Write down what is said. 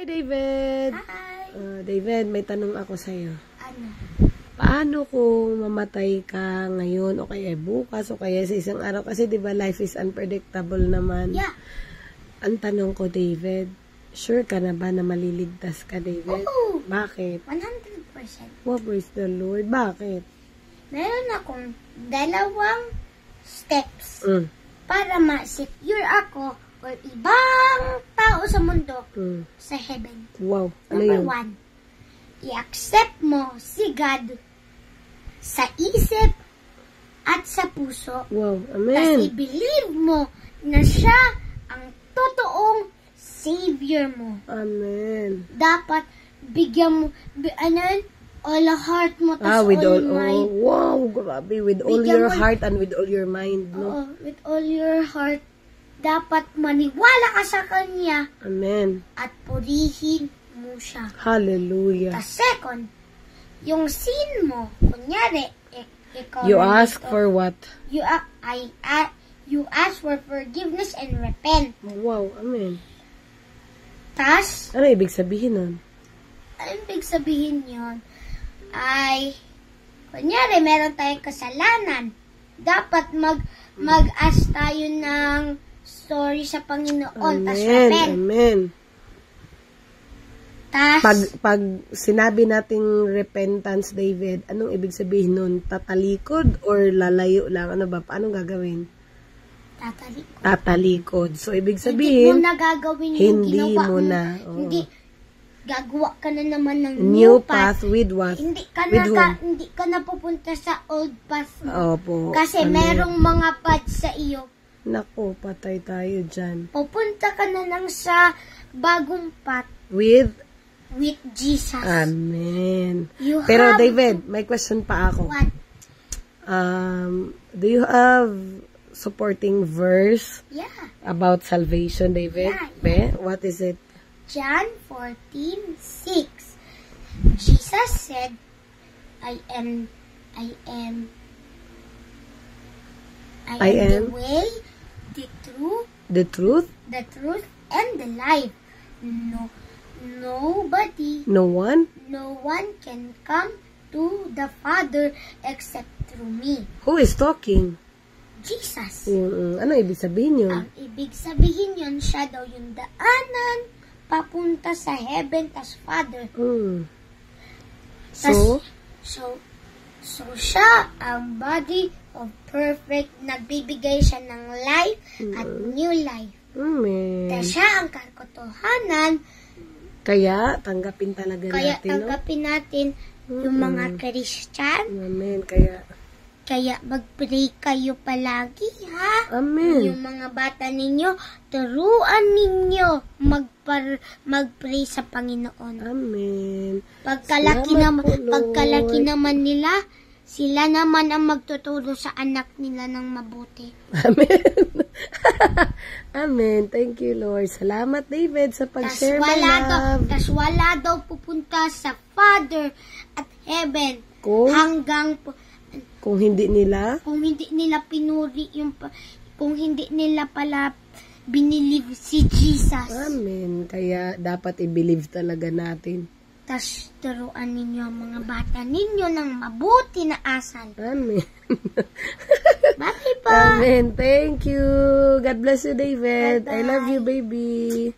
Hi, David! Hi! David, may tanong ako sa'yo. Ano? Paano kung mamatay ka ngayon o kaya bukas o kaya sa isang araw? Kasi di ba life is unpredictable naman. Yeah. Ang tanong ko, David, sure ka na ba na maliligtas ka, David? Oo. Bakit? 100%. Oh, praise the Lord. Bakit? Meron akong dalawang steps Mm. para ma-secure ako or ibang tao sa mundo sa heaven. Wow. Ano Number yun? 1, i-accept mo si God sa isip at sa puso. Wow. Tapos Amen. i-believe mo na siya ang totoong savior mo. Amen. Dapat bigyan mo, all heart mo, tas With all all, mind. wow, grabe. With all Bigyan your mo- heart and with all your mind, no? Oo, with all your heart, dapat maniwala ka sa Kanya Amen. at purihin mo siya. Hallelujah. Tas second, yung sin mo, kunyari, ikaw You na ask dito, for what? you ask for forgiveness and repent. Wow, amen. Tas, Ano ibig sabihin nun? ano ibig sabihin yun? Ay, kunyari, meron tayong kasalanan. Dapat mag-ask tayo ng sorry sa Panginoon. Tas Amen, repent. amen. Tas, Pag sinabi nating repentance, David, anong ibig sabihin nun? Tatalikod or lalayo lang? Ano ba? Paano gagawin? tatalikod. Tatalikod. So, ibig Hindi mo sabihin, na gagawin yung hindi ginawa mo na. Oo. Hindi. Gagawa ka na naman ng New path with what? Hindi ka With whom? hindi ka na pupunta sa old path mo. Opo. Kasi Amen. merong mga paths sa iyo. Naku, patay tayo dyan. Pupunta ka na lang sa bagong path With? with Jesus. Amen. You Pero have David, may question pa ako. what? Do you have supporting verse Yeah. about salvation, David? Yeah. Be? What is it? John 14:6. Jesus said, I am the way, the truth, The truth? and the life. No one? No one can come to the Father except through me. Who is talking? Jesus. Ano ibig sabihin yun? Ang ibig sabihin yun, siya daw yung daanan papunta sa heaven, tas Father. So, So siya ang body of perfect, nagbibigay siya ng life at new life. amen. Kaya siya ang katotohanan, Kaya, tanggapin talaga kaya natin, no? tanggapin natin yung mga Christian. Amen. Kaya, Mag-pray kayo palagi, ha? amen. Yung mga bata ninyo, turuan ninyo mag-pray sa Panginoon. Amen. Pagkalaki Salamat naman, po, Lord. nila, sila naman ang magtuturo sa anak nila ng mabuti. Amen. Amen. Thank you, Lord. Salamat, David, sa pag-share, my love. Tas wala daw pupunta sa Father at heaven hanggang Kung hindi nila, kung hindi nila pinuri kung hindi nila pala binilieve si Jesus. amen. Kaya, dapat i-believe talaga natin. Tas turuan ninyo ang mga bata ninyo ng mabuti na asal. Amen. Bye po! Amen. Thank you. God bless you, David. I love you, baby.